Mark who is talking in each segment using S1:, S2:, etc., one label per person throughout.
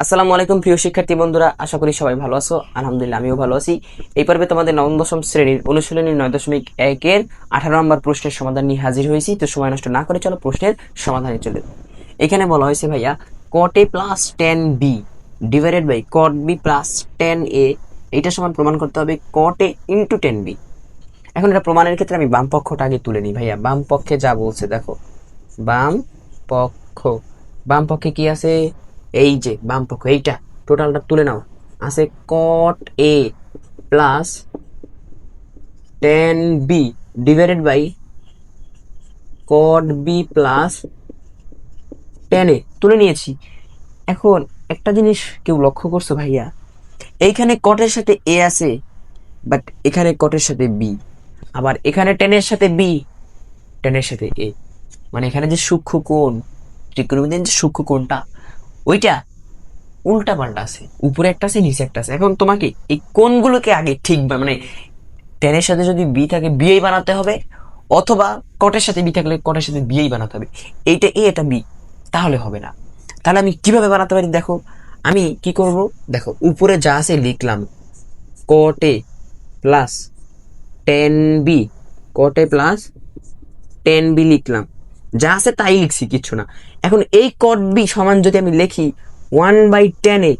S1: আসসালামু আলাইকুম প্রিয় শিক্ষার্থী বন্ধুরা, আশা করি সবাই ভালো আছো। আলহামদুলিল্লাহ আমিও ভালো আছি। এই পর্বে তোমাদের নবম দশম শ্রেণীর অনুশীলনী 9.1-এর 18 নম্বর প্রশ্নের সমাধান নিয়ে হাজির হয়েছি। তো সময় নষ্ট না করে চলো প্রশ্নের সমাধানে চলে। এখানে বলা হয়েছে ভাইয়া cot a plus 10b divided by cot b plus 10a এইটা সমান প্রমাণ করতে হবে cot a ইন্টু 10b। এখন এটা প্রমাণের ক্ষেত্রে আমি বাম পক্ষটা আগে তুলে নিই। ভাইয়া বাম পক্ষে যা বলছে দেখো, বাম পক্ষ, বাম পক্ষে কি আছে? এই যে বাম পক্ষ, এইটা টোটালটা তুলে নাও। আছে cot a plus 10b divided by cot b plus 10a তুলে নিয়েছি। এখন একটা জিনিস কেউ লক্ষ্য করছো ভাইয়া, এইখানে কটের সাথে a আছে, বাট এখানে কটের সাথে b, আবার এখানে 10 এর সাথে b, 10 এর সাথে a, মানে এখানে যে সূক্ষ্ম কোণ, ত্রিকোণমিতির যে সূক্ষ্ম কোণটা ওইটা উল্টা পাল্টা আছে, উপরে একটা আছে নিচে একটা আছে। এখন তোমাকে এই কোণগুলোকে আগে ঠিক মানে 10 এর সাথে যদি বি থাকে বিয়েই বানাতে হবে, অথবা কটের সাথে বি থাকলে কটের সাথে বিয়েই বানাতে হবে। এইটা এ এটা বি, তাহলে হবে না। তাহলে আমি কিভাবে বানাতে পারি দেখো, আমি কি করব দেখো, উপরে যা আছে লিখলাম cot a plus 10b, cot a plus 10b লিখলাম, যা আছে তাই লিখছি, কিচ্ছু না। এখন এই cot b সমান যদি আমি লিখি 1/10a,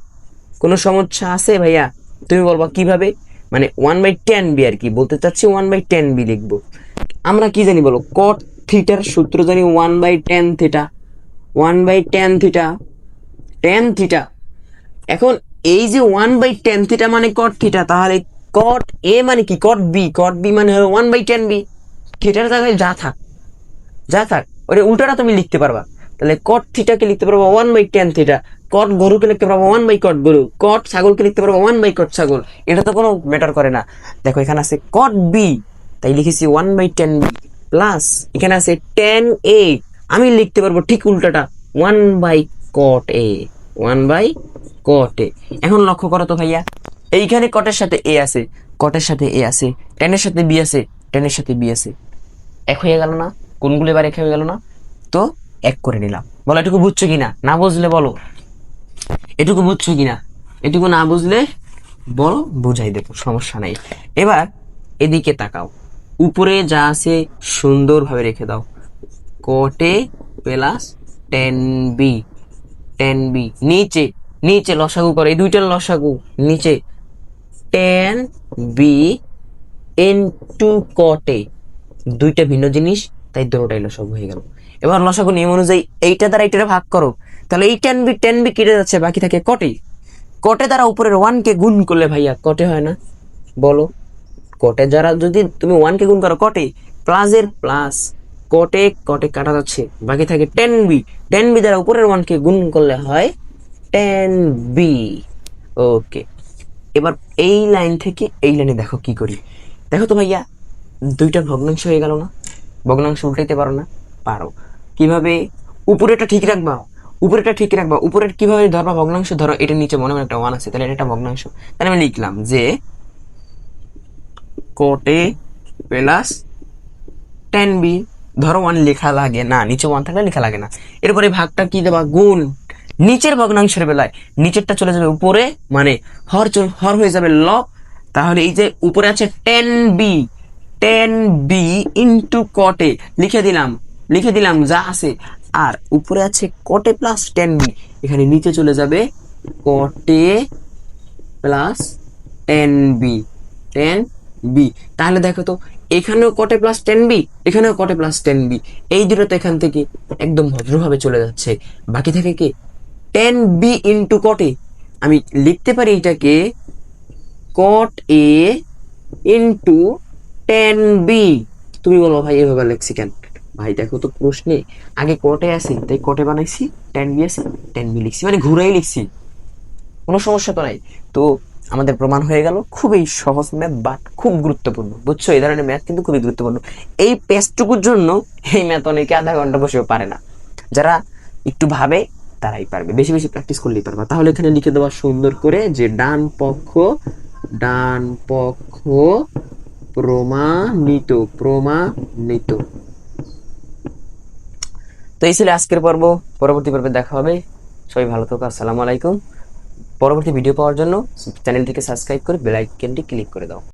S1: কোনো সমস্যা আছে ভাইয়া? তুমি বলবা কিভাবে, মানে 1/10b আর কি বলতে চাচ্ছি, 1/10b লিখবো। আমরা কি জানি বলো, cot থিটার সূত্র জানি 1/10 থিটা, 1/10 থিটা, 10 থিটা। এখন এই যে 1/10 থিটা মানে cot থিটা, তাহলে cot a মানে কি? cot b, cot b মানে হলো 1/10b। থিটার জায়গায় যা থাক, যা থাক ওটা উল্টাটা তুমি লিখতে পারবা। তাহলে cot থিটাকে লিখতে পারবো 1/10 থিটা, cot গরুকে লিখতে পারবো 1/cot গরু, cot ছাগলকে লিখতে পারবো 1/cot ছাগল। এটা তো কোনো ম্যাটার করে না। দেখো এখানে আছে cot b, তাই লিখেছি 1/10b প্লাস এখানে আছে 10a, আমি লিখতে পারবো ঠিক উল্টাটা 1/cot a, 1/cot a। এখন লক্ষ্য করো তো ভাইয়া, এইখানে কটের সাথে a আছে, কটের সাথে a আছে, 10 এর সাথে b আছে, 10 এর সাথে b আছে, এক হয়ে গেল না? কোনগুলো এবার এক হয়ে গেল না? তো এক করে নিলাম। বলো এটুকু বুঝছো কিনা? না বুঝলে বলো এটুকু বুঝছো কিনা, এটুকু না বুঝলে বলো, বুঝাই দেবো, সমস্যা নাই। এবার এদিকে তাকাও, উপরে যা আছে সুন্দরভাবে রেখে দাও, cot a plus 10b, 10b নিচে, নিচে লসাগু করে, এই দুইটার লসাগু নিচে 10b ইন্টু cot a, দুইটা ভিন্ন জিনিস, তাই দুটোটাই লসাগু হয়ে গেল। এবার লসাগু নিয়ম অনুযায়ী এইটা দ্বারা এইটা ভাগ করো, তাহলে এই 10b কেটে যাচ্ছে, বাকি থাকে কটে। কটে দ্বারা উপরের 1 কে গুণ করলে ভাইয়া কটে হয় না? বলো, কটে দ্বারা যদি তুমি 1 কে গুণ করো কটে, প্লাস এর প্লাস, কটে কটে কাটা যাচ্ছে, বাকি থাকে 10b, 10b দ্বারা উপরের 1 কে গুণ করলে হয় 10b। ওকে, এবার এই লাইন থেকে এই লাইনে দেখো কি করি। দেখো তো ভাইয়া, দুইটা ভগ্নাংশ হয়ে গেল না? ভগ্নাংশ উল্টাইতে পারো না? পারো। কিভাবে? উপরেটা ঠিক রাখবা, উপরেটা ঠিক রাখবা। উপরের কিভাবে ধরবা ভগ্নাংশ? ধরো এটা নিচে মনে মনে একটা 1 আছে, তাহলে এটা একটা ভগ্নাংশ। তাহলে আমি লিখলাম যে cot a প্লাস 10b, ধরো 1 লেখা লাগে না, নিচে 1 থাকলে লেখা লাগে না। এরপরে ভাগটা কি দেবা? গুণ। নিচের ভগ্নাংশের বেলায় নিচেরটা চলে যাবে উপরে, মানে হর হয়ে যাবে লব। তাহলে এই যে উপরে আছে 10b, 10b into cot a লিখে দিলাম, লিখে দিলাম যা আছে। আর উপরে আছে cot a প্লাস 10b, এখানে নিচে চলে যাবে cot a plus 10b, 10b। তাহলে দেখো তো, এখানেও cot a প্লাস 10b, এখানেও cot a প্লাস 10b, এই দুটো তো এখান থেকে একদম ভদ্রভাবে চলে যাচ্ছে। বাকি থাকে কি? 10b into cot a। আমি লিখতে পারি এটাকে cot a ইন্টু 10b। তুমি বলো ভাই এভাবে লিখছি কেন? ভাই দেখো তো প্রশ্নে আগে cot a আছে তাই cot a বানাইছি, 10b আছে 10b লিখছি, মানে ঘুরাই লিখছি, কোনো সমস্যা তো নাই। তো আমাদের প্রমাণ হয়ে গেল। খুবই সহজ ম্যাথ, বাট খুব গুরুত্বপূর্ণ, বুঝছো? এই ধরনের ম্যাথ কিন্তু খুবই গুরুত্বপূর্ণ। এই পেজটুকুর জন্য এই ম্যাথ অনেকে আধা ঘন্টা বসেও পারে না। যারা একটু ভাবে তারাই পারবে, বেশি বেশি প্র্যাকটিস করলেই পারবা। তাহলে এখানে লিখে দেওয়া সুন্দর করে যে ডান পক্ষ, ডান পক্ষ প্রমাণিত, প্রমাণিত। তো এই ছিল আজকের পর্ব, পরবর্তী পর্বে দেখা হবে। সবাই ভালো থাকো, আসসালামু আলাইকুম। পরবর্তী ভিডিও পাওয়ার জন্য চ্যানেলটিকে সাবস্ক্রাইব করে বেল আইকনটি ক্লিক করে দাও।